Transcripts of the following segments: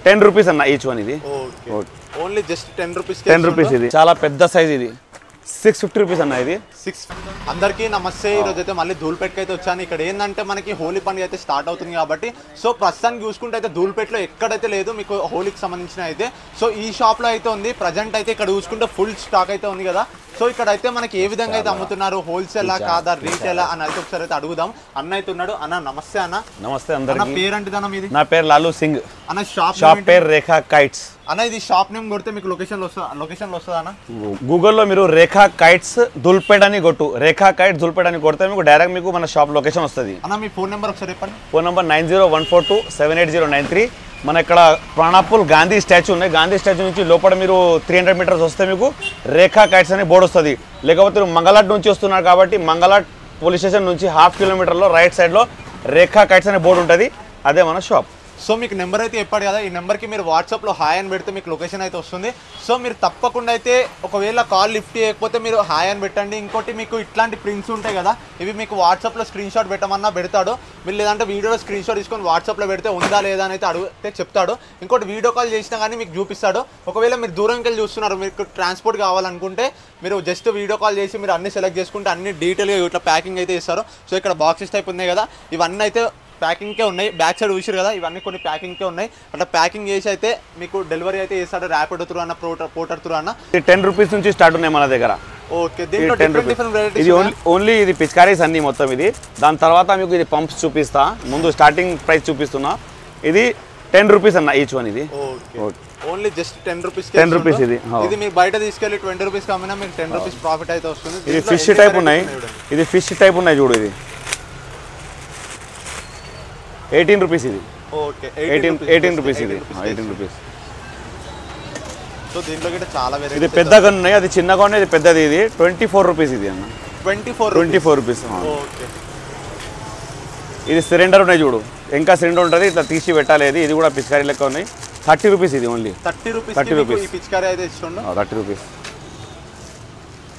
10 rupees అన్న each one ఇది. Only just 10 rupees. 10 rupees ఇది చాలా పెద్ద సైజ్ ఇది 650 రూపీస్ అన్న ఇది. అందరికీ నమస్తే. ఈరోజు అయితే మళ్ళీ ధూల్పేటకి అయితే వచ్చాను. ఇక్కడ ఏంటంటే మనకి హోలీ పండుగ అయితే స్టార్ట్ అవుతుంది కాబట్టి సో ప్రస్తుతానికి చూసుకుంటే అయితే ధూల్పేటలో ఎక్కడైతే లేదు మీకు హోలీకి సంబంధించిన అయితే. సో ఈ షాప్లో అయితే ఉంది ప్రజెంట్ అయితే. ఇక్కడ చూసుకుంటే ఫుల్ స్టాక్ అయితే ఉంది కదా. సో ఇక్కడ అయితే మనకి ఏ విధంగా అయితే అమ్ముతున్నారు, హోల్సేలా కాదా రీటైలా అని అయితే ఒకసారి అయితే అడుగుదాం. అన్న అయితే ఉన్నాడు. అన్న నమస్తే. అన్న నమస్తే అందరికీ. పేరు అంటే అన్న మీది? నా పేరు లాలూ సింగ్ అన్న. షాప్ పేరు రేఖా కైట్స్ అన్న. ఇది షాప్ నేమ్ కొడితే మీకు లొకేషన్ వస్తుందా అన్న? గూగుల్లో మీరు రేఖా కైట్స్ ధూల్పేట్ అని కొట్టు, రేఖా కైట్స్ ధూల్పేట్ అని కొడితే మీకు డైరెక్ట్ మీకు మన షాప్ లొకేషన్ వస్తుంది. అన్న మీ ఫోన్ నెంబర్ ఒకసారి చెప్పండి. Phone number 9014278093. మన ఇక్కడ ప్రాణాపూల్ గాంధీ స్టాచ్యూ ఉన్నాయి. గాంధీ స్టాచ్యూ నుంచి లోపల మీరు 300 మీటర్స్ వస్తే మీకు రేఖా కైట్స్ అనే బోర్డు వస్తుంది. లేకపోతే మీరు మంగళాట్ నుంచి వస్తున్నారు కాబట్టి మంగళాట్ పోలీస్ స్టేషన్ నుంచి 1/2 కిలోమీటర్లో రైట్ సైడ్లో రేఖా కైట్స్ అనే బోర్డు ఉంటుంది. అదే మన షాప్. సో మీకు నెంబర్ అయితే చెప్పాడు కదా, ఈ నెంబర్కి మీరు వాట్సాప్లో హాయ్ అని పెడితే మీకు లొకేషన్ అయితే వస్తుంది. సో మీరు తప్పకుండా అయితే ఒకవేళ కాల్ లిఫ్ట్ చేయకపోతే మీరు హాయ్ అని పెట్టండి. ఇంకోటి మీకు ఇట్లాంటి ప్రింట్స్ ఉంటాయి కదా, ఇవి మీకు వాట్సాప్లో స్క్రీన్ షాట్ పెట్టమన్నా పెడతాడు. మీరు లేదంటే వీడియోలో స్క్రీన్ షాట్ తీసుకొని వాట్సాప్లో పెడితే ఉందా లేదా అని అయితే అడిగితే చెప్తాడు. ఇంకోటి వీడియో కాల్ చేసినా కానీ మీకు చూపిస్తాడు. ఒకవేళ మీరు దూరంకి వెళ్ళి చూస్తున్నారు, మీకు ట్రాన్స్పోర్ట్ కావాలనుకుంటే మీరు జస్ట్ వీడియో కాల్ చేసి మీరు అన్ని సెలెక్ట్ చేసుకుంటే అన్ని డీటెయిల్గా ఇట్లా ప్యాకింగ్ అయితే ఇస్తారు. సో ఇక్కడ బాక్సెస్ టైప్ ఉన్నాయి కదా, ఇవన్నీ అయితే ప్యాకింగ్కే ఉన్నాయి. బ్యాక్ సైడ్ చూసారు కదా, ఇవన్నీ కొన్ని ప్యాకింగ్కే ఉన్నాయి. అట్లా ప్యాకింగ్ చేసి అయితే మీకు డెలివరీ అయితే చేస్తాడు. ర్యాపిడో త్రూ అన్న, పోర్టర్ త్రూ అన్న. 10 రూపీస్ నుంచి స్టార్ట్ ఉన్నాయి మన దగ్గర. ఓకే. దీంట్లో డిఫరెంట్ వెరైటీస్. ఇది ఓన్లీ ఇది పిచికారీస్ అన్ని మొత్తం ఇది. దాని తర్వాత మీకు ఇది పంప్స్ చూపిస్తా. ముందు స్టార్టింగ్ ప్రైస్ చూపిస్తున్నా. ఇది 10 రూపీస్ అన్న ఈచ్ వన్ ఇది. Only just 10 rupees. 10 రూపీస్ ఇది. ఇది మీరు బయట తీసుకెళ్ళి 20 రూపీస్ అమ్మినా మీకు 10 రూపీస్ ప్రాఫిట్ అయితే వస్తుంది. ఇది ఫిష్ టైప్ ఉన్నాయి. ఇది ఫిష్ టైప్ ఉన్నాయి చూడు. ఇది 18 రూపీస్ ఇది. ఓకే. 18 రూపీస్ ఇది. 18 రూపీస్. సో దీంట్లో కూడా చాలా వెరైటీస్. ఇది పెద్దగా ఉన్నాయి, అది చిన్నగా ఉన్నాయి, ఇది పెద్దది. ఇది 24 రూపీస్ ఇది అన్న. 24 రూపీస్. ఓకే. ఇది సిలిండర్ ఉన్నాయి చూడు, ఇంకా సిలిండర్ ఉంటుంది, ఇట్లా తీసి పెట్టాలి. ఇది కూడా పిచికారీ లెక్క ఉన్నాయి. 30 రూపీస్ ఇది. ఓన్లీ 30 రూపీస్ ఈ పిచికారీ అయితే ఇస్తుండు. 30 రూపీస్.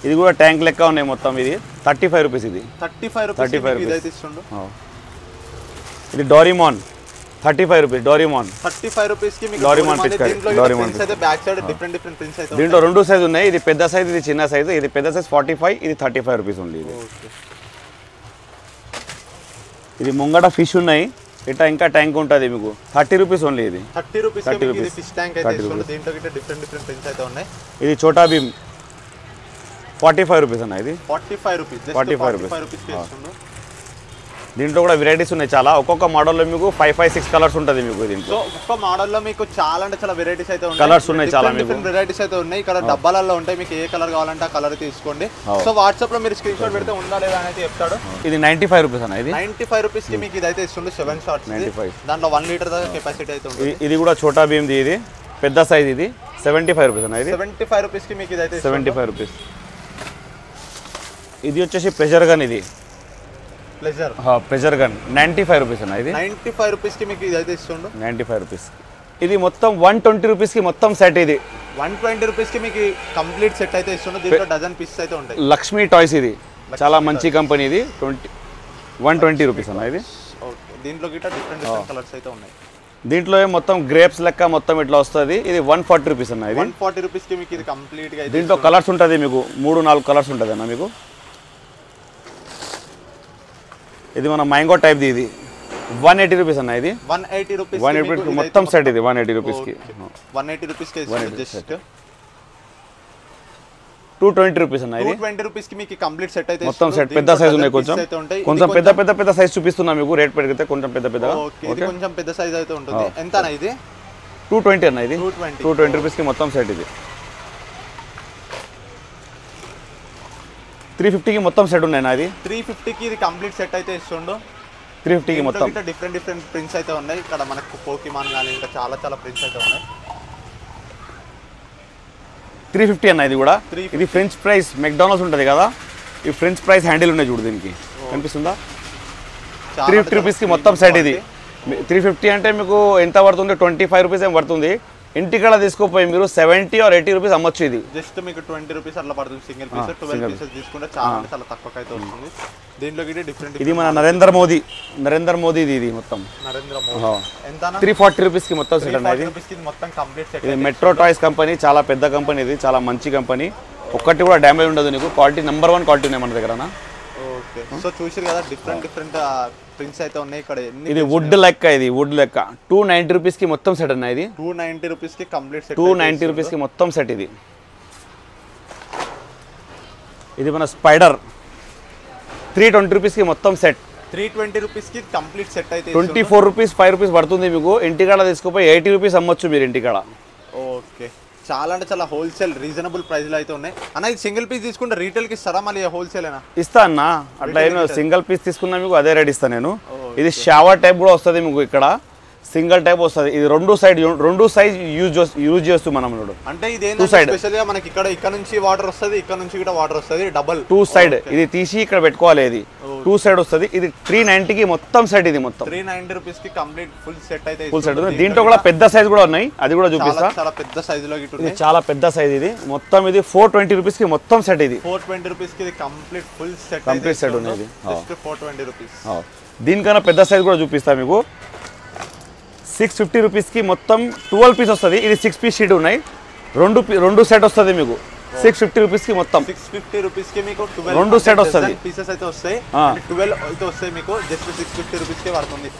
ఇది కూడా ట్యాంక్ లెక్క ఉన్నాయి మొత్తం. ఇది 35 రూపీస్ ఇది. 35 రూపీస్ అయితే ఇస్తుండు. ఇది డోరిమాన్ 35 రూపీస్. డోరిమాన్ 35 రూపీస్ కి మీకు డోరిమాన్ పిచికారీ. డోరిమాన్ అయితే బ్యాక్ సైడ్ డిఫరెంట్ ప్రింట్స్ అయితే. దీంట్లో 2 సైజ్ ఉన్నాయి. ఇది పెద్ద సైజ్, ఇది చిన్న సైజ్. ఇది పెద్ద సైజ్ 45, ఇది 35 రూపీస్ ఉంది. ఇది ఇది ముంగట ఫిష్ ఉన్నాయి. ఇట్లా ఇంకా ట్యాంక్ ఉంటుంది మీకు 30 రూపీస్ ఓన్లీ. ఇది 30 రూపీస్ ఇది ఫిష్ ట్యాంక్ అయితే ఇస్తుంది. దీంట్లో గిట్ట డిఫరెంట్ ప్రింట్స్ అయితే ఉన్నాయి. ఇది చోటా భీమ్ 45 రూపీస్ అన్న. ఇది 45 రూపీస్. 45 రూపీస్ కి ఇస్తుంది. దీంట్లో కూడా వెరైటీస్ ఉన్నాయి చాలా. ఒక్కొక్క మోడల్లో మీకు 5-6 కలర్స్ ఉంటుంది మీకు దీంట్లో. సో ఒక్కొక్క మోడల్లో మీకు చాలా అంటే చాలా వెరైటీస్ అయితే ఉన్నాయి. కలర్స్ ఉన్నాయి చాలా. డిఫరెంట్ వెరైటీస్ అయితే ఉన్నాయి. ఇక్కడ డబ్బాలలో ఉంటాయి. మీకు ఏ కలర్ కావాలంటే ఆ కలర్ తీసుకోండి. సో వాట్సాప్ లో మీరు స్క్రీన్ షాట్ పెడితే ఉందా లేదా అని చెప్తాడు. ఇది 95 రూపీస్ అన్న. ఇది 95 రూపీస్ కి మీకు ఇదైతే ఇస్తుంది. 7 షార్ట్స్. 95. దాంట్లో 1 లీటర్ దాకా కెపాసిటీ అయితే ఉంటుంది. ఇది కూడా చోటా భీమ్ ది. ఇది పెద్ద సైజ్. ఇది 75 రూపీస్ అన్న. ఇది 75 రూపీస్ కి మీకు ఇదైతే 75 రూపీస్. ఇది వచ్చేసి ప్రెషర్ గన్. ఇది ప్రెషర్ గన్ 95 రూపీస్ అన్న. ఇది 95 రూపీస్ కి మీకు ఇదైతే ఇస్తుండు. 95 రూపీస్. ఇది మొత్తం 120 రూపీస్ కి మొత్తం సెట్. ఇది 120 రూపీస్ కి మీకు కంప్లీట్ సెట్ అయితే ఇస్తుండు. దీంట్లో డజన్ పీసెస్ అయితే ఉంటాయి. లక్ష్మీ టాయ్స్. ఇది చాలా మంచి కంపెనీ. ఇది 120 రూపీస్ అన్న. ఇది దీంట్లో గిట్ట డిఫరెంట్ కలర్స్ అయితే ఉన్నాయి. దీంట్లో మొత్తం గ్రేప్స్ లెక్క మొత్తం ఇట్లా వస్తుంది. ఇది 140 రూపీస్ అన్న. ఇది 140 రూపీస్ కి మీకు ఇది కంప్లీట్ గా. దీంట్లో కలర్స్ ఉంటుంది మీకు 3-4 కలర్స్ ఉంటుంది అన్న మీకు. ఇది మన మ్యాంగో టైప్ ది. ఇది 180 రూపీస్ అన్న. ఇది 180 రూపీస్. 180 రూపీస్ మొత్తం సెట్. ఇది 180 రూపీస్ కి. 180 రూపీస్ కి జస్ట్ 220 రూపీస్ అన్న. ఇది 220 రూపీస్ కి మీకు కంప్లీట్ సెట్ అయితే మొత్తం సెట్. పెద్ద సైజ్ ఉన్నాయి. కొంచెం పెద్ద సైజ్ చూపిస్తున్నా మీకు. రేట్ పెరిగితే కొంచెం పెద్ద. ఇది కొంచెం పెద్ద సైజ్ అయితే ఉంటుంది. ఎంత అన్న ఇది? 220 అన్న. ఇది 220 రూపీస్ కి మొత్తం సెట్. ఇది 350 కి మొత్తం సెట్ ఉన్నాయి. అది 350 కి ఇది కంప్లీట్ సెట్ అయితే ఇస్తుండు. 350 కి మొత్తం డిఫరెంట్ ప్రింట్స్ అయితే ఉన్నాయి. ఇక్కడ మనకు పోకీమాన్ కానీ ఇంకా చాలా ప్రింట్స్ అయితే ఉన్నాయి. 350 అన్న. ఇది కూడా ఇది ఫ్రెంచ్ ఫ్రైస్ మెక్డానల్డ్స్ ఉంటుంది కదా, ఈ ఫ్రెంచ్ ఫ్రైస్ హ్యాండిల్ ఉన్నాయి చూడు. దీనికి కనిపిస్తుందా? 350 రూపీస్ కి మొత్తం సెట్. ఇది 350 అంటే మీకు ఎంత పడుతుంది? 25 రూపీస్ ఏం పడుతుంది. ఇంటికాడ తీసుకోపోయి మీరు 70 or 80 రూపీస్ అమ్మొచ్చు. ఇది జస్ట్ మీకు 20 రూపీస్ అట్లా పడుతుంది సింగిల్ పీస్. 12 పీసెస్ తీసుకుంటే చాలా తక్కువకి అయితే వస్తుంది. దీంట్లో డిఫరెంట్ ఇది మన నరేంద్ర మోదీ ఇది మొత్తం నరేంద్ర మోదీ ఎంత 340 రూపీస్ కి మొత్తం సెట్ అనేది. మొత్తం కంప్లీట్ సెట్. ఇది మెట్రో టాయ్స్ కంపెనీ, చాలా పెద్ద కంపెనీ, ఇది చాలా మంచి కంపెనీ. ఒక్కటి కూడా డ్యామేజ్ ఉండదు నీకు. క్వాలిటీ నెంబర్ 1 క్వాలిటీ ఉన్నాయి మన దగ్గర. ఓకే, సో చూసారు కదా డిఫరెంట్ ప్రింట్స్ అయితే ఉన్నాయి ఇక్కడ. ఇది వుడ్ లెక్క 290 రూపీస్ కి మొత్తం సెట్ అన్న. ఇది 290 రూపీస్ కి కంప్లీట్ సెట్. 290 రూపీస్ కి మొత్తం సెట్. ఇది మన స్పైడర్ 320 రూపీస్ కి మొత్తం సెట్. 320 రూపీస్ కి కంప్లీట్ సెట్ అయితే 24 రూపీస్ 5 రూపీస్ పడుతుంది మీకు. ఇంటికాడ తీసుకుపోయి 80 రూపీస్ అమ్మొచ్చు మీరు ఇంటికాడ. ఓకే, చాలా అంటే చాలా హోల్సేల్ రీజనబుల్ ప్రైస్ లో అయితే ఉన్నాయి అన్న. ఇది సింగిల్ పీస్ తీసుకుంటే రీటైల్ కి ఇస్తారా మళ్ళీ హోల్సేల్ అయినా? ఇస్తా అన్న, అట్లా ఏమో సింగిల్ పీస్ తీసుకున్నా మీకు అదే రేట్ ఇస్తాను నేను. ఇది షవర్ టైప్ కూడా వస్తుంది మీకు. ఇక్కడ సింగిల్ టైప్ వస్తుంది. ఇది రెండు సైజ్ యూజ్ చేస్తూ మనం. అంటే ఇది ఏంటంటే స్పెషల్ గా మనకి ఇక్కడ నుంచి వాటర్ వస్తుంది, ఇక్కడ నుంచి కూడా వాటర్ వస్తుంది. డబుల్ 2 సైడ్ ఇది తీసి ఇక్కడ పెట్టుకోవాలి. ఇది 2 సైడ్ వస్తుంది. ఇది 390 కి మొత్తం సెట్. ఇది మొత్తం 390 రూపీస్ కి కంప్లీట్ ఫుల్ సెట్ అయితే. Full set. దీంట్లో కూడా పెద్ద సైజ్ కూడా ఉన్నాయి, అది కూడా చూపిస్తా. చాలా పెద్ద సైజ్ లో ఇది చాలా పెద్ద సైజ్. ఇది మొత్తం ఇది 420 రూపీస్ కి మొత్తం సెట్. ఇది 420 రూపీస్ కి కంప్లీట్ ఫుల్ సెట్ ఉంది. Just 420 rupees. దీనికన్నా పెద్ద సైజ్ కూడా చూపిస్తా మీకు. 650 రూపీస్ కి మొత్తం 12 పీస్ వస్తుంది. ఇది 6 పీస్ షీట్ ఉన్నాయి. రెండు సెట్ వస్తుంది మీకు. 650 రూపీస్ కి మొత్తం 650 రూపీస్ కి మీకు 2 సెట్ వస్తుంది. పీసెస్ అయితే వస్తాయి. 12 అయితే వస్తాయి మీకు. జస్ట్ 650 రూపీస్ కి పడుతుంది.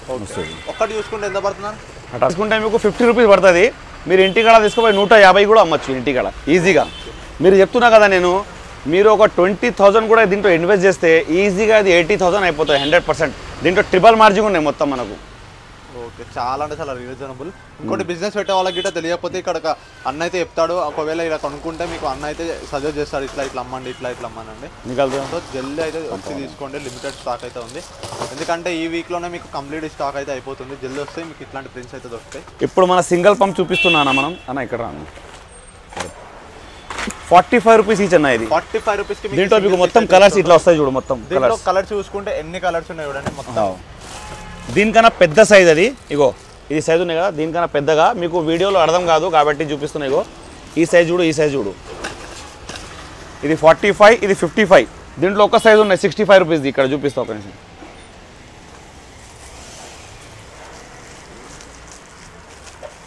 ఒక్కటి చూసుకుంటే ఎంత పడుతున్నారు? అట్లా చూసుకుంటే మీకు 50 రూపీస్ పడుతుంది. మీరు ఇంటికాడ తీసుకుపోయి 150 కూడా అమ్మచ్చు ఇంటికాడ ఈజీగా. మీరు చెప్తున్నా కదా నేను, మీరు ఒక 20,000 కూడా దీంట్లో ఇన్వెస్ట్ చేస్తే ఈజీగా అది 80,000 అయిపోతాయి 100%. దీంట్లో ట్రిపుల్ మార్జిన్ ఉన్నాయి మొత్తం మనకు. ఓకే, చాలా అంటే చాలా రీజనబుల్. ఇంకోటి బిజినెస్ పెట్టే వాళ్ళకి గిట్ట తెలియకపోతే ఇక్కడ అన్న అయితే చెప్తాడు. ఒకవేళ ఇలా కొనుక్కుంటే మీకు అన్న అయితే సజెస్ట్ చేస్తాడు, ఇట్లా అమ్మండి, ఇట్లా అమ్మానండి. సో జల్దీ అయితే వచ్చి తీసుకోండి. లిమిటెడ్ స్టాక్ అయితే ఉంది. ఎందుకంటే ఈ వీక్లోనే మీకు కంప్లీట్ స్టాక్ అయితే అయిపోతుంది. జల్దీ వస్తే మీకు ఇట్లాంటి ప్రింట్స్ అయితే దొరుకుతాయి. ఇప్పుడు మన సింగిల్ పంప్ చూపిస్తున్నానా మనం అన్న. ఇక్కడ 45 రూపీస్ ఈచ్ అన్న. ఇది 45 రూపీస్ కి దీంట్లో మీకు మొత్తం కలర్స్ ఇట్లా వస్తాయి చూడు. మొత్తం కలర్స్ చూసుకుంటే ఎన్ని కలర్స్ ఉన్నాయి చూడండి మొత్తం. దీనికన్నా పెద్ద సైజ్ అది. ఇగో ఈ సైజు ఉన్నాయి కదా, దీనికన్నా పెద్దగా మీకు వీడియోలో అర్థం కాదు కాబట్టి చూపిస్తున్నాయి. ఇగో ఈ సైజ్ చూడు. ఇది 45, ఇది 55. దీంట్లో ఒక సైజు ఉన్నాయి 65 రూపీస్. ఇక్కడ చూపిస్తా ఒక నిమిషం.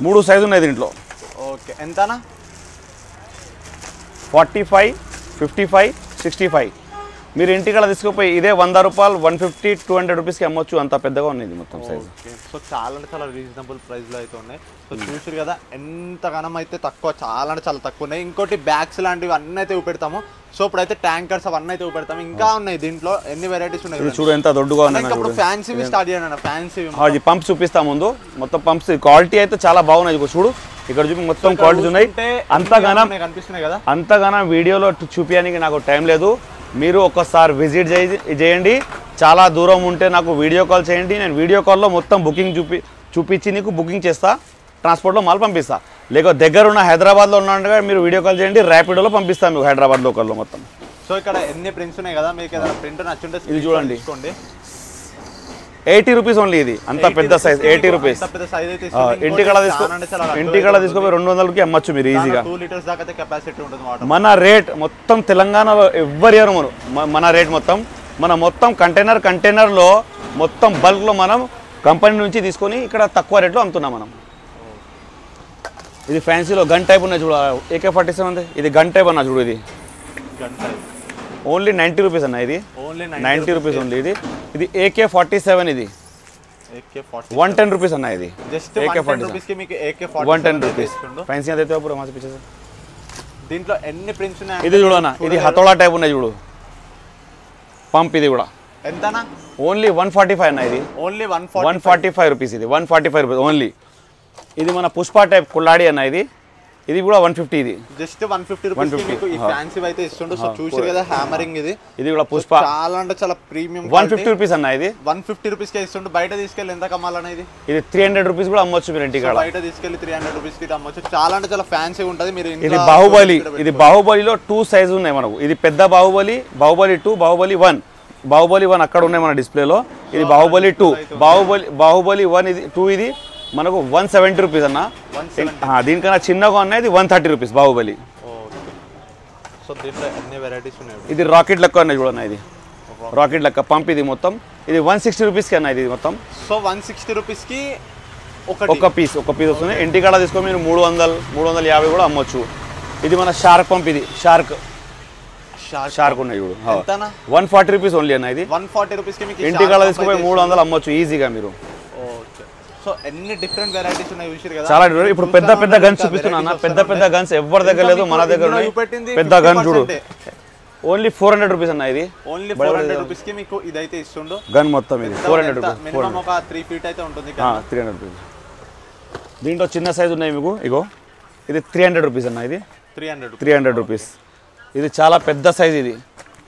3 సైజు ఉన్నాయి దీంట్లో. ఓకే, ఎంతనా? 45, 55, 65. మీరు ఇంటికాడ తీసుకుపోయి ఇదే 100 రూపాయలు, 150, 200 రూపీస్కి అమ్మొచ్చు. అంత పెద్దగా ఉంది మొత్తం సైజ్. సో చాలా అంటే చాలా రీజనబుల్ ప్రైస్లో అయితే ఉన్నాయి. సో చూసారు కదా ఎంతగానం అయితే తక్కువ, చాలా అంటే చాలా తక్కువ ఉన్నాయి. ఇంకోటి బ్యాగ్స్ లాంటివి అన్నీ అయితే చూపెడతాము. సో ఇప్పుడైతే ట్యాంకర్స్ అవన్నీ అయితే చూపెడతాము. ఇంకా ఉన్నాయి దీంట్లో ఎన్ని వెరైటీస్ ఉన్నాయి చూడు. ఎంత దొడ్డుగా ఉన్నాయి. ఇప్పుడు ఫ్యాన్సీ స్టార్ట్ చేయండి. ఫ్యాన్సీ పంప్స్ చూపిస్తా ముందు. మొత్తం పంప్స్ క్వాలిటీ అయితే చాలా బాగున్నాయి. చూడు ఇక్కడ చూపి మొత్తం క్వాలిటీస్ ఉన్నాయి. అంతగానం వీడియోలో చూపించడానికి నాకు టైం లేదు. మీరు ఒక్కసారి విజిట్ చేయండి. చాలా దూరం ఉంటే నాకు వీడియో కాల్ చేయండి. నేను వీడియో కాల్లో మొత్తం బుకింగ్ చూపించి నీకు బుకింగ్ చేస్తా. ట్రాన్స్పోర్ట్లో మాల్ పంపిస్తా. లేక దగ్గర ఉన్న హైదరాబాద్లో ఉన్నట్టుగా మీరు వీడియో కాల్ చేయండి. ర్యాపిడోలో పంపిస్తాను మీకు హైదరాబాద్ లోకల్లో మొత్తం. సో ఇక్కడ ఎన్ని ప్రింట్స్ ఉన్నాయి కదా, మీకు ఏదైనా ప్రింట్ నచ్చుంటే ఇది చూడండి. 80 రూపీస్ ఓన్లీ. ఇది అంత పెద్ద సైజ్ 80 రూపీస్. ఇంటికాడ తీసుకుపోయి 200కి అమ్మచ్చు మీరు ఈజీగా. మన రేట్ మొత్తం తెలంగాణలో ఎవ్వరు ఇవ్వరు. మన రేట్ మొత్తం కంటైనర్లో మొత్తం బల్క్లో మనం కంపెనీ నుంచి తీసుకొని ఇక్కడ తక్కువ రేట్లో అమ్ముతున్నాం మనం. ఇది ఫ్యాన్సీలో గన్ టైప్ ఉన్నాయి చూడ. AK-47 ఇది గన్ టైప్ అన్న చూడు. ఇది ఓన్లీ 90 రూపీస్ అన్న. ఇది 90 రూపీస్ ఓన్లీ. ఇది AK-47. ఇది 110 రూపీస్ అన్న. ఇది AK-47 110 రూపీస్. ఫ్యాన్సీ అయితే పూరా మాసి పిచ్చేసి. దీంట్లో ఎన్ని ప్రింట్స్ ఉన్నాయి ఇది చూడనా. ఇది హతోడా టైప్ ఉన్నాయి చూడు పంప్. ఇది కూడా ఎంతనా? ఓన్లీ 145 అన్న. ఇది ఓన్లీ 145 రూపీస్. ఇది 145 రూపీస్ ఓన్లీ. ఇది మన పుష్ప టైప్ కుల్లాడి అన్న. ఇది కూడా 150. ఇది జస్ట్ 150 రూపీస్ కి మీకు ఈ ఫ్యాన్సీ అయితే ఇస్తుండు. సో చూసారు కదా హ్యామరింగ్. ఇది కూడా పుష్ప చాలా అంటే చాలా ప్రీమియం. 150 రూపీస్ అన్న. ఇది 150 రూపీస్ కే ఇస్తుండు. బయట తీసుకెళ్ళి ఎంత కమ్మాలన్న? ఇది 300 రూపీస్ కూడా అమ్మొచ్చు మీరు ఇంటికాడ. బయట తీసుకెళ్ళి 300 రూపీస్ కి అమ్మొచ్చు. చాలా అంటే చాలా ఫ్యాన్సీ ఉంటది. మీరు ఇది బాహుబలి. ఇది బాహుబలిలో 2 సైజు ఉన్నాయి మనకు. ఇది పెద్ద బాహుబలి 2, బాహుబలి 1. బాహుబలి 1 అక్కడ ఉన్నాయి మన డిస్ప్లేలో. ఇది బాహుబలి 2. బాహుబలి 1 ఇది 2. ఇది మనకు 170 రూపీస్ అన్న. దీనికన్నా చిన్నగా ఉన్నాయి, ఇది 130 రూపీస్ బాహుబలి. సో దీంట్లో ఎన్ని వెరైటీస్ ఉన్నాయి? ఇది రాకెట్ లెక్క ఉన్నాయి చూడన్న, ఇది రాకెట్ లెక్క పంప్. ఇది మొత్తం ఇది 160 రూపీస్కి అన్న ఇది మొత్తం. సో 160 రూపీస్కి ఒక పీస్ వస్తుంది. ఇంటికాడ తీసుకొని మీరు 300-350 కూడా అమ్మొచ్చు. ఇది మన షార్క్ పంప్. ఇది షార్క్ ఉన్నాయి చూడు, 140 రూపీస్ ఓన్లీ అన్న. ఇది 140 రూపీస్కి మీకు ఇంటికాడ తీసుకుపోయి 300 అమ్మొచ్చు ఈజీగా మీరు. సో ఎన్ని డిఫరెంట్ వెరైటీస్ ఉన్నాయి చూసారు కదా. చాలా. ఇప్పుడు పెద్ద గన్స్ చూపిస్తున్నా. పెద్ద గన్స్ ఎవరి దగ్గర లేదు, మన దగ్గర ఉన్నాయి. పెద్ద గన్ చూడు, ఓన్లీ 400 రూపీస్ అన్న. ఇది ఓన్లీ 400 రూపీస్ కి మీకు ఇదైతే ఇస్తుండు గన్ మొత్తం. ఇది 400 రూపీస్, మినిమం ఒక 3 ఫీట్ అయితే ఉంటుంది. 300 రూపీస్. దీంట్లో చిన్న సైజు ఉన్నాయి మీకు. ఇగో ఇది 300 రూపీస్ అన్న. ఇది 300 రూపీస్. ఇది చాలా పెద్ద సైజ్. ఇది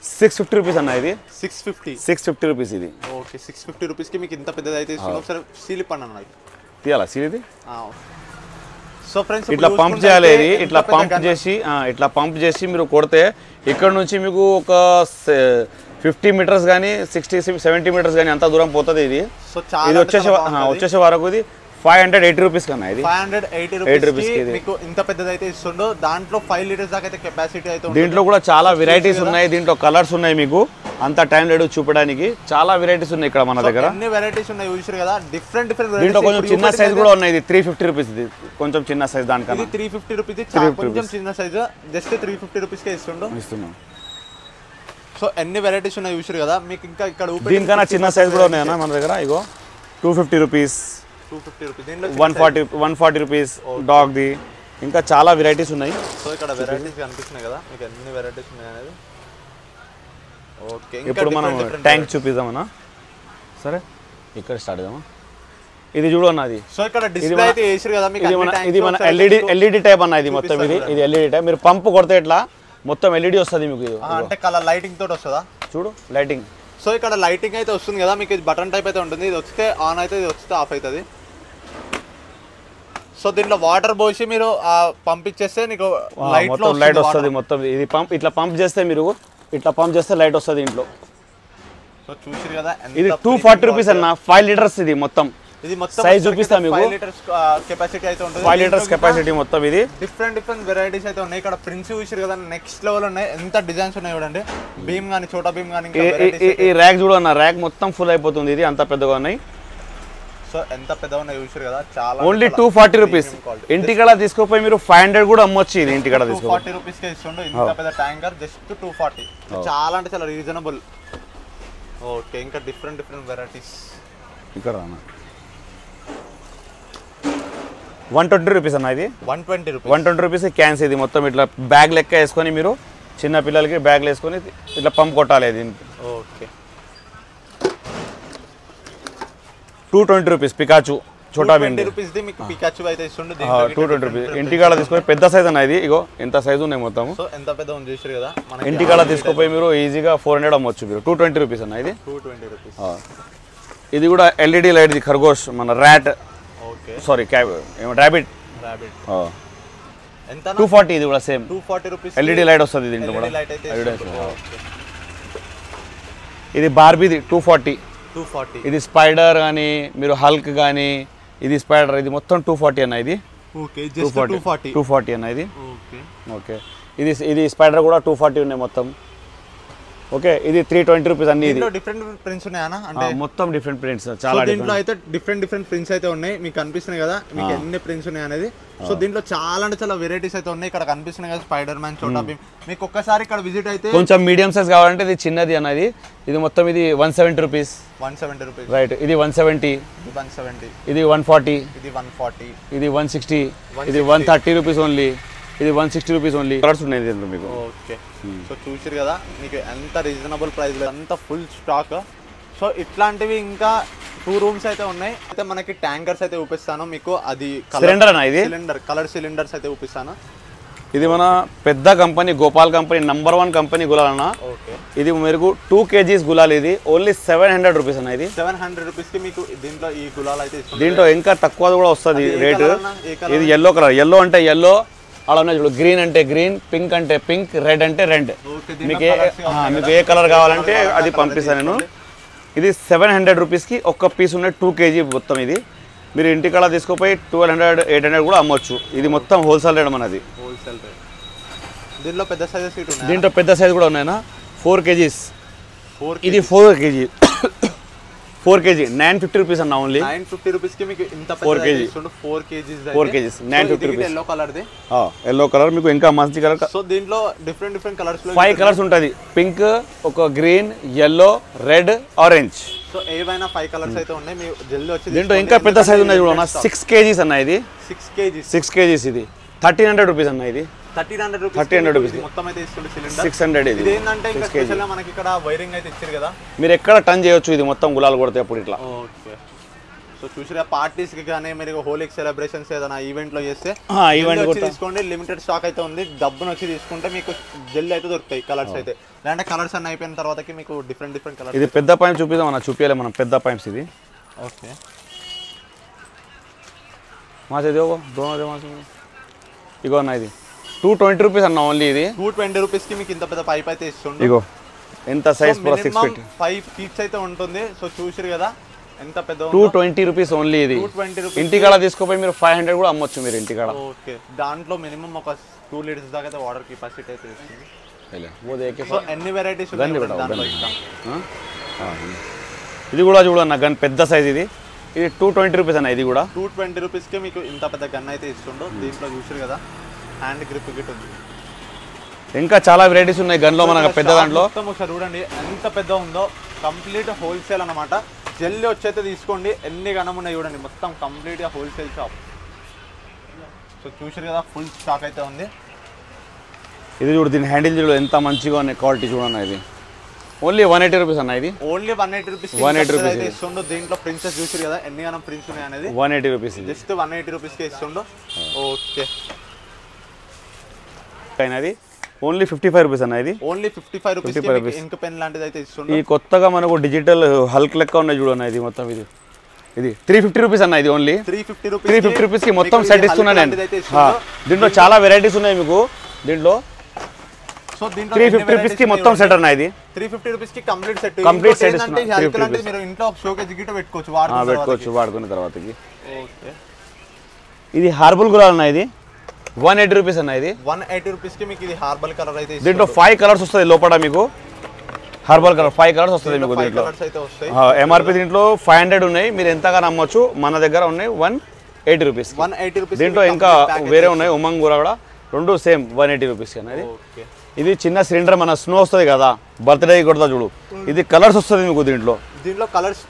650 రూపీస్ అన్న. ఇది 650 రూపీస్. ఇది ఓకే. 650 రూపీస్ కి మీకు ఇంత పెద్దది అయితే ఇస్తుంది. ఒకసారి సీలిప్ అన్న తీయాలా సీల్ ఇది. సో ఫ్రెండ్స్ ఇట్లా పంప్ చేయాలి. ఇది ఇట్లా పంప్ చేసి మీరు కొడితే ఇక్కడ నుంచి మీకు ఒక 50 మీటర్స్ కానీ 60-70 మీటర్స్ కానీ అంత దూరం పోతుంది. ఇది వచ్చేసే వరకు ఇది 580 రూపీస్ కన్నా. ఇది 580 రూపీస్ మీకు ఇంత పెద్దది అయితే ఇస్తుండో. దాంట్లో 5 లీటర్స్ దాకా అయితే కెపాసిటీ అయితే ఉంది. దీంట్లో కూడా చాలా వెరైటీస్ ఉన్నాయి. దీంట్లో కలర్స్ ఉన్నాయి. మీకు అంత టైం లేదు చూపడానికి. చాలా వెరైటీస్ ఉన్నాయి ఇక్కడ మన దగ్గర. అన్ని వెరైటీస్ ఉన్నాయి చూసారు కదా. డిఫరెంట్ దీంట్లో కొంచెం చిన్న సైజ్ కూడా ఉన్నాయి. ఇది 350 రూపీస్. ఇది కొంచెం చిన్న సైజ్. దానికన్నా 350 రూపీస్. కొంచెం చిన్న సైజ్ జస్ట్ 350 రూపీస్ కే ఇస్తున్నాం. సో ఎన్ని వెరైటీస్ ఉన్నాయి చూసారు కదా. మీకు ఇంకా ఇక్కడ దీనికన్నా చిన్న సైజ్ కూడా ఉన్నాయి అన్న మన దగ్గర. ఇగో 250 రూపీస్, 140 రూపీస్ డాగ్ ది. ఇంకా చాలా వెరైటీస్ ఉన్నాయి. సో ఇక్కడ వెరైటీస్ కనిపిస్తున్నాయి కదా మీకు. ఎన్ని వెరైటీస్ ఉన్నాయి అనేది. ఓకే. ఇప్పుడు మనం ట్యాంక్ చూపిద్దామన్నా. సరే ఇక్కడ స్టార్ట్ చేద్దామా. ఇది చూడు అన్న. అది సో ఇక్కడ డిస్ప్లే అయితే చేశారు కదా మీకు. ఇది మన ఎల్ఈడి టైప్ అన్న. ఇది మొత్తం ఇది ఎల్ఈడి టైప్. మీరు పంపు కొడితే ఇట్లా మొత్తం ఎల్ఈడి వస్తుంది మీకు. అంటే కలర్ లైటింగ్ తోటి వస్తుందా చూడు, లైటింగ్. సో ఇక్కడ లైటింగ్ అయితే వస్తుంది కదా మీకు. ఇది బటన్ టైప్ అయితే ఉంటుంది. ఇది వస్తే ఆన్ అయితే, ఇది వస్తే ఆఫ్ అవుతుంది. సో దీంట్లో వాటర్ పోసి మీరు పంపించేస్తే నీకు లైట్ వస్తుంది మొత్తం. ఇది పంప్ ఇట్లా పంప్ చేస్తే మీరు లైట్ వస్తుంది ఇంట్లో. సో చూసిరు కదా. ఇది 240 రూపీస్ అన్న. 5 లీటర్స్. ఇది మొత్తం సైజ్ చూపిస్తా మీకు. 5 లీటర్స్ కెపాసిటీ అయితే ఉంటుంది. 5 లీటర్స్ కెపాసిటీ మొత్తం. ఇది డిఫరెంట్ వెరైటీస్ అయితే ఉన్నాయి ఇక్కడ. ప్రింట్స్ చూసిరు కదా, నెక్స్ట్ లెవెల్ ఉన్నాయి. ఎంత డిజైన్స్ ఉన్నాయి చూడండి. భీమ్ గానీ, చోటా భీమ్ గానీ. ఈ ర్యాక్ చూడు అన్న. ర్యాక్ మొత్తం ఫుల్ అయిపోతుంది. ఇది అంత పెద్దగా ఉన్నాయి. సో ఎంత పెద్దగా ఉన్నాయి చూసారు కదా. చాలా ఓన్లీ 240 రూపీస్. ఇంటికాడ తీసుకుపోయి మీరు 500 కూడా అమ్మొచ్చు. ఇది ఇంటికాడ 240 రూపీస్ కే ఇస్తుండు. ఇంత పెద్ద ట్యాంకర్ జస్ట్ 240. చాలా అంటే చాలా రీజనబుల్. ఓకే. ఇంకా డిఫరెంట్ వెరైటీస్ ఇక్కడ అన్న. 120 రూపీస్ అన్న. ఇది 120 రూపీస్ క్యాన్స్. ఇది మొత్తం ఇట్లా బ్యాగ్ లెక్క వేసుకొని మీరు చిన్న పిల్లలకి బ్యాగ్లు వేసుకొని ఇట్లా పంప్ కొట్టాలి. దీనికి okay. 220 rupees Pikachu Chhota Bheem. 220 rupees. ఇంటికాడ తీసుకొని పెద్ద సైజ్ అన్న. ఇది ఇగో ఎంత సైజు ఉన్నాయి మొత్తం. ఎంత పెద్ద ఉంది చూసారు కదా. ఇంటికాడ తీసుకుపోయి మీరు ఈజీగా 400 అమ్మొచ్చు మీరు. 220 రూపీస్ అన్న. ఇది 220 రూపీస్. ఇది కూడా ఎల్ఈడి లైట్. ఇది ఖర్గోష్ మన ర్యాట్. ఓకే. Sorry rabbit. ఎంత 240. ఇది కూడా సేమ్ 240 రూపీస్. ఎల్ఈడి లైట్ వస్తుంది దీంట్లో కూడా. ఇది బార్బీది 240. ఇది స్పైడర్ కానీ మీరు హల్క్ కానీ. ఇది స్పైడర్. ఇది మొత్తం 240 అన్న. ఇది 240 అన్న. ఇది ఓకే. ఇది స్పైడర్ కూడా 240 ఉన్నాయి మొత్తం. ఓకే. ఇది 320 రూపీస్ అన్ని. ఇది డిఫరెంట్ ప్రింట్స్ ఉన్నాయా అంటే మొత్తం డిఫరెంట్ ప్రింట్స్. చాలా దీంట్లో అయితే డిఫరెంట్ ప్రింట్స్ అయితే ఉన్నాయి. మీకు కనిపిస్తున్నాయి కదా మీకు ఎన్ని ప్రింట్స్ ఉన్నాయి అనేది. సో దీంట్లో చాలా అంటే చాలా వెరైటీస్ అయితే ఉన్నాయి. ఇక్కడ కనిపిస్తున్నాయి కదా స్పైడర్ మ్యాన్, చోటా భీమ్. మీకు ఒక్కసారి ఇక్కడ విజిట్ అయితే కొంచెం మీడియం సైజ్ కావాలంటే ఇది చిన్నది అన్నది. ఇది మొత్తం ఇది 170 రూపీస్. రైట్. ఇది 170. ఇది 140. ఇది 160. ఇది 130 రూపీస్ ఓన్లీ. ఇది 160 రూపీస్ ఓన్లీ. కలర్స్ ఉన్నాయి దీంట్లో మీకు. ఓకే. సో చూసారు కదా మీకు ఎంత రీజనబుల్ ప్రైస్ లో అంత ఫుల్ స్టాక్. సో ఇట్లాంటివి ఇంకా 2 రూమ్స్ అయితే ఉన్నాయి. అయితే మనకి ట్యాంకర్స్ అయితే చూపిస్తాను మీకు. అది సిలిండర్ అన్న. ఇది కలర్ సిలిండర్స్ అయితే చూపిస్తాను. ఇది మన పెద్ద company Gopal company number 1 company gulal అన్న. ఓకే. ఇది మీకు 2 kgs గులాల్. ఇది ఓన్లీ 700 రూపీస్ అన్న. ఇది 700 రూపీస్ కి మీకు దీంట్లో ఈ గులాల్ అయితే ఇస్తుంది. దీంట్లో ఇంకా తక్కువ కూడా వస్తుంది రేటు. ఇది ఎల్లో కలర్. ఎల్లో అంటే ఎల్లో అలా ఉన్నాయి చూడు. గ్రీన్ అంటే గ్రీన్, పింక్ అంటే పింక్, రెడ్ అంటే రెడ్. మీకు ఏ కలర్ కావాలంటే అది పంపిస్తాను నేను. ఇది 700 రూపీస్కి ఒక్క పీస్ ఉన్నాయి. 2 kg మొత్తం. ఇది మీరు ఇంటికాడ తీసుకుపోయి 1200 800 కూడా అమ్మొచ్చు. ఇది మొత్తం హోల్సేల్ రేట్ మనది. Wholesale rate. దీంట్లో పెద్ద సైజెస్ ఇటు ఉన్నాయి. దీంట్లో పెద్ద సైజ్ కూడా ఉన్నాయన్నా 4 kgs. 4 ఇది 4 kg 4 kg 950 రూపీస్ అన్న ఓన్లీ. 950 రూపీస్ కి మీకు ఇంత పెద్ద ఇస్తుండు 4 kgs 950 rupees. Yellow colour the. Yellow colour మీకు ఇంకా మంచి కలర్. సో దీంట్లో డిఫరెంట్ కలర్స్ లో 5 కలర్స్ ఉంటది. పింక్, ఒక green, yellow, red, orange. So ఏవైనా 5 కలర్స్ అయితే ఉన్నాయి. మీ జల్దీ వచ్చి దీంట్లో ఇంకా పెద్ద సైజ్ ఉన్నాయి చూడన్నా 6 kgs అన్న ఇది. 6 kgs ఇది 1300 రూపీస్ అన్న ఇది. 1300 రూపీస్ మొత్తం అయితే ఇస్తుంది సిలిండర్. 600 ఇది. ఇది ఏంటంటే ఇంకా స్పెషల్ గా మనకి ఇక్కడ వైరింగ్ అయితే ఇచ్చారు కదా. మీరు ఎక్కడ టర్న్ చేయొచ్చు. ఇది మొత్తం గులాల్ కొడితే అప్పుడు ఇట్లా. ఓకే. సో చూసిరా పార్టీస్ కి కానీ మీరు హోలీ సెలబ్రేషన్స్ ఏదైనా ఈవెంట్ లో చేస్తే ఈవెంట్ వచ్చి తీసుకోండి. లిమిటెడ్ స్టాక్ అయితే ఉంది. డబ్బును వచ్చి తీసుకుంటే మీకు జల్దీ అయితే దొరుకుతాయి కలర్స్ అయితే. లేదంటే కలర్స్ అన్ని అయిపోయిన తర్వాతకి మీకు డిఫరెంట్ కలర్స్. ఇది పెద్ద పైప్ చూపిద్దాం అన్న. చూపించాలి మనం పెద్ద పైప్స్ ఇది. ఓకే. మాసే దేవో దోనో మాసే ఇగో అన్న ఇది 220 రూపీస్ అన్న ఓన్లీ. ఇది 220 రూపీస్ కి మీకు ఇంత పెద్ద పైప్ అయితే ఇస్తుంది. ఇగో ఎంత సైజ్ పూరా 6 ఫీట్ 5 ఫీట్స్ అయితే ఉంటుంది. సో చూసిరు కదా ఎంత పెద్ద. 220 రూపీస్ ఓన్లీ ఇది. 220 రూపీస్. ఇంటికాడ తీసుకోపోయి మీరు 500 కూడా అమ్మొచ్చు మీరు ఇంటికాడ. ఓకే. దాంట్లో మినిమం ఒక 2 లీటర్స్ దాకా అయితే వాటర్ కెపాసిటీ అయితే ఇస్తుంది. సో ఎన్ని వెరైటీస్ ఉన్నాయి దాంట్లో ఇస్తాం. ఇది కూడా చూడన్న గన్ పెద్ద సైజ్ ఇది. ఇది 220 రూపీస్ అన్న. ఇది కూడా 220 రూపీస్ కి మీకు ఇంత పెద్ద గన్ అయితే ఇస్తుండో. దీంట్లో చూసారు కదా హ్యాండ్ గ్రిప్ గిట్ ఉంది. ఇంకా చాలా వెరైటీస్ ఉన్నాయి గన్లో మనకు పెద్ద దాంట్లో. మొత్తం ఒకసారి చూడండి ఎంత పెద్ద ఉందో. కంప్లీట్ హోల్సేల్ అన్నమాట. జల్దీ వచ్చైతే తీసుకోండి. ఎన్ని గనం ఉన్నాయి చూడండి. మొత్తం కంప్లీట్గా హోల్సేల్ షాప్. సో చూసారు కదా ఫుల్ స్టాక్ అయితే ఉంది. ఇది చూడు దీని హ్యాండిల్ చూడు ఎంత మంచిగా ఉన్నాయి. క్వాలిటీ చూడన్న. ఇది ఓన్లీ 180 రూపీస్ అన్న. ఇది ఓన్లీ 180 రూపీస్. 180 రూపీస్ అయితే ఇస్తుండో. దీంట్లో ప్రిన్సెస్ చూసారు కదా ఎన్ని గనం ప్రిన్స్ ఉన్నాయి అనేది. 180 రూపీస్ జస్ట్ 180 రూపీస్కి ఇస్తుండో. ఓకే. అయినది ఓన్లీ 55 రూపీస్ అన్న. ఇది ఓన్లీ 55 రూపీస్. ఇంక్ పెన్ లాంటిది అయితే ఇస్తుండో. ఈ కొత్తగా మనకు డిజిటల్ హల్క్ లెక్క ఉన్నాయి చూడన్న. ఇది మొత్తం ఇది 350 రూపీస్ అన్న. ఇది ఓన్లీ 350 రూపీస్ కి మొత్తం సెట్ ఇస్తున్నా నేను. దీంట్లో చాలా వెరైటీస్ ఉన్నాయి మీకు దీంట్లో. సో దీంట్లో 350 రూపీస్ కి మొత్తం సెట్ అన్న. ఇది 350 రూపీస్ కి కంప్లీట్ సెట్ ఇస్తున్నా. మీరు ఇంట్లో షోకేజ్ గిట్ట పెట్టుకోవచ్చు వాడుకున్న తర్వాతకి. ఓకే. ఇది హార్బల్ గులాల్ అన్న. ఇది 180 రూపీస్ అన్న. ఇది 180 రూపీస్ కి మీకు ఇది హార్బల్ కలర్ అయితే. దీంట్లో 5 కలర్స్ వస్తాయి లోపల మీకు. హార్బల్ కలర్ 5 కలర్స్ వస్తుంది మీకు దీంట్లో. ఎంఆర్పి దీంట్లో 500 ఉన్నాయి. మీరు ఎంతగా నమ్మొచ్చు. మన దగ్గర ఉన్నాయి 180 రూపీస్. దీంట్లో ఇంకా వేరే ఉన్నాయి. ఉమంగ్ కూడా రెండు సేమ్ 180 రూపీస్ అనేది. ఇది చిన్న సిలిండర్ మన స్నో వస్తుంది కదా బర్త్డే కొడతా చూడు. ఇది కలర్స్ వస్తుంది మీకు దీంట్లో. కలర్స్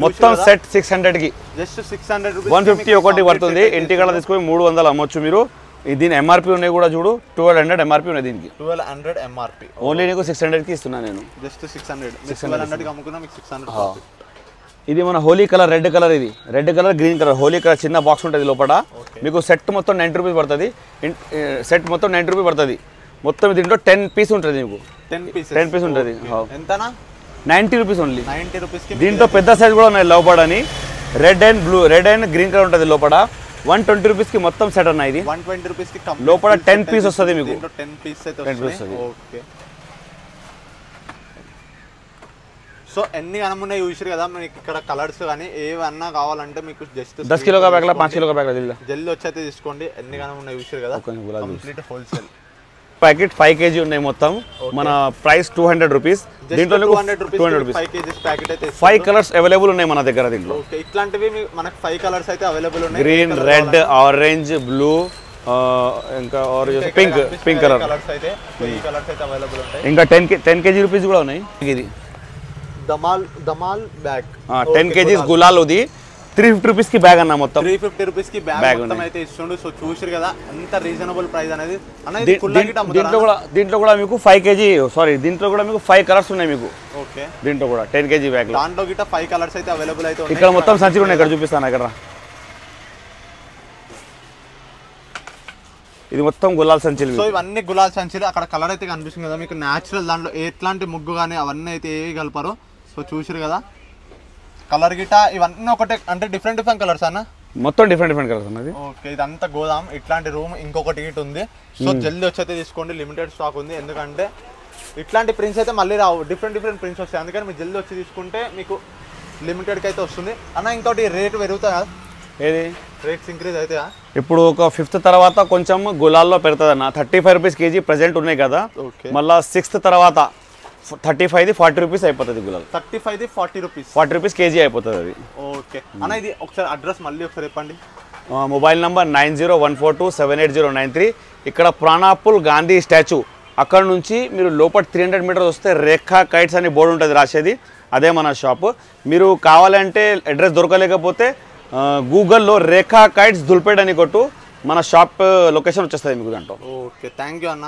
మొత్తం సెట్ 600 కి. Just 600 rupees. 150 ఒకటి పడుతుంది. ఇంటికాడ తీసుకొని 300 అమ్మొచ్చు మీరు. దీని ఎంఆర్పి ఉన్నాయి కూడా చూడు 1200 ఎంఆర్పి ఉన్నాయి దీనికి. 1200 ఎంఆర్పి. ఓన్లీ నీకు 600 కి ఇస్తున్నా నేను. జస్ట్ 600 కి అమ్ముకున్నా మీకు 600. ఇది మన హోలీ కలర్ రెడ్ కలర్. ఇది red colour green colour Holi colour చిన్న బాక్స్ ఉంటుంది లోపల. మీకు సెట్ మొత్తం 90 రూపీస్ పడుతుంది. సెట్ మొత్తం 90 రూపీస్ పడుతుంది. మొత్తం దీంట్లో 10 పీస్ ఉంటుంది మీకు. 10 పీస్ ఉంటుంది. ఎంతనా? 90 రూపీస్ ఓన్లీ. 90 రూపీస్ కి. దీంట్లో పెద్ద సైజ్ కూడా ఉన్నాయి లవ్ బర్డ్ అని. Red and blue red and green colour ఉంటుంది లోపల. 120 రూపీస్ కి మొత్తం సెట్ అన్న. ఇది 120 రూపీస్ కి లోపల 10 పీస్ వస్తుంది మీకు. 10 పీస్ అయితే వస్తుంది. ఓకే. సో ఎన్ని గనమున్నాయి చూసారు కదా. మీకు ఇక్కడ కలర్స్ కానీ ఏవన్నా కావాలంటే మీకు జస్ట్ 10 కిలో का पैकेट 5 किलो का पैकेट జల్దీ వచ్చి అయితే తీసుకోండి. ఎన్ని గనమున్నాయి చూసారు కదా. కంప్లీట్ హోల్సేల్ ప్యాకెట్ 5 kg ఉన్నాయి మొత్తం. మన ప్రైస్ 200 రూపీస్. దీంట్లో 200 రూపీస్ 5 kg ప్యాకెట్ అయితే 5 కలర్స్ అవైలబుల్ ఉన్నాయి మన దగ్గర దీంట్లో. ఓకే. ఇట్లాంటివి మనకు 5 కలర్స్ అయితే అవైలబుల్ ఉన్నాయి. గ్రీన్, రెడ్, ఆరెంజ్, బ్లూ, ఇంకా ఆరెంజ్, పింక్ కలర్ కలర్స్ అయితే ఈ కలర్స్ అయితే అవైలబుల్ ఉంటాయి. ఇంకా 10 kg రూపీస్ కూడా ఉన్నాయి. ఇది దమాల్ బ్యాగ్ 10 kg గులాల్. ఇది 350 రూపీస్ కి బ్యాగ్ అన్న. మొత్తం 350 రూపీస్ కి బ్యాగ్ మొత్తం అయితే ఇస్తుండు. సో చూసారు కదా ఎంత రీజనబుల్ ప్రైస్ అనేది. దీంట్లో కూడా మీకు 5 kg సారీ దీంట్లో కూడా మీకు 5 కలర్స్ ఉన్నాయి మీకు. ఓకే. దీంట్లో కూడా 10 kg బ్యాగ్. దాంట్లో గిట్ట 5 కలర్స్ అయితే అవైలబుల్ అయితే ఉన్నాయి. ఇక్కడ మొత్తం సంచులు ఉన్నాయి. ఇక్కడ చూపిస్తాను. ఇక్కడ ఇది మొత్తం గులాల్ సంచులు. సో ఇవన్నీ గులాల్ సంచులు. అక్కడ కలర్ అయితే కనిపిస్తుంది కదా మీకు. న్యాచురల్ దాంట్లో ఎట్లాంటి ముగ్గు కానీ అవన్నీ అయితే ఏవి కలపరు. సో చూసారు కదా కలర్ గిట ఇవన్నీ ఒకటే అంటే డిఫరెంట్ కలర్స్ అన్న. మొత్తం డిఫరెంట్ కలర్స్ అన్నది. ఓకే. ఇదంతా గోదాం. ఇట్లాంటి రూమ్ ఇంకొకటి గిట్ ఉంది. సో జల్దీ వచ్చి అయితే తీసుకోండి. లిమిటెడ్ స్టాక్ ఉంది. ఎందుకంటే ఇట్లాంటి ప్రింట్స్ అయితే మళ్ళీ రావు. డిఫరెంట్ ప్రింట్స్ వస్తాయి. అందుకని మీరు జల్దీ వచ్చి తీసుకుంటే మీకు లిమిటెడ్కి అయితే వస్తుంది అన్న. ఇంకోటి రేట్ పెరుగుతాయా? ఏది రేట్స్ ఇంక్రీజ్ అవుతాయా? ఇప్పుడు ఒక 5th తర్వాత కొంచెం గులాల్లో పెడుతుంది అన్న. 35 రూపీస్ కేజీ ప్రజెంట్ ఉన్నాయి కదా, ఓకే. మళ్ళీ 6th తర్వాత 35ది 40 రూపీస్ అయిపోతుంది గులాల్. 35ది 40 రూపీస్, 40 రూపీస్ కేజీ అయిపోతుంది అది. ఓకే అన్న. ఇది ఒకసారి అడ్రస్ మళ్ళీ ఒకసారి చెప్పండి. Mobile number 9014278093. ఇక్కడ ప్రాణాపుల్ గాంధీ స్టాచ్యూ, అక్కడ నుంచి మీరు లోపల 300 మీటర్స్ వస్తే రేఖా కైట్స్ అని బోర్డు ఉంటుంది రాసేది, అదే మన షాపు. మీరు కావాలంటే అడ్రస్ దొరకలేకపోతే గూగుల్లో రేఖా కైట్స్ దుల్పేట్ అని కొట్టు, మన షాప్ లొకేషన్ వచ్చేస్తుంది మీకు దాంట్లో. ఓకే, థ్యాంక్ యూ అన్న.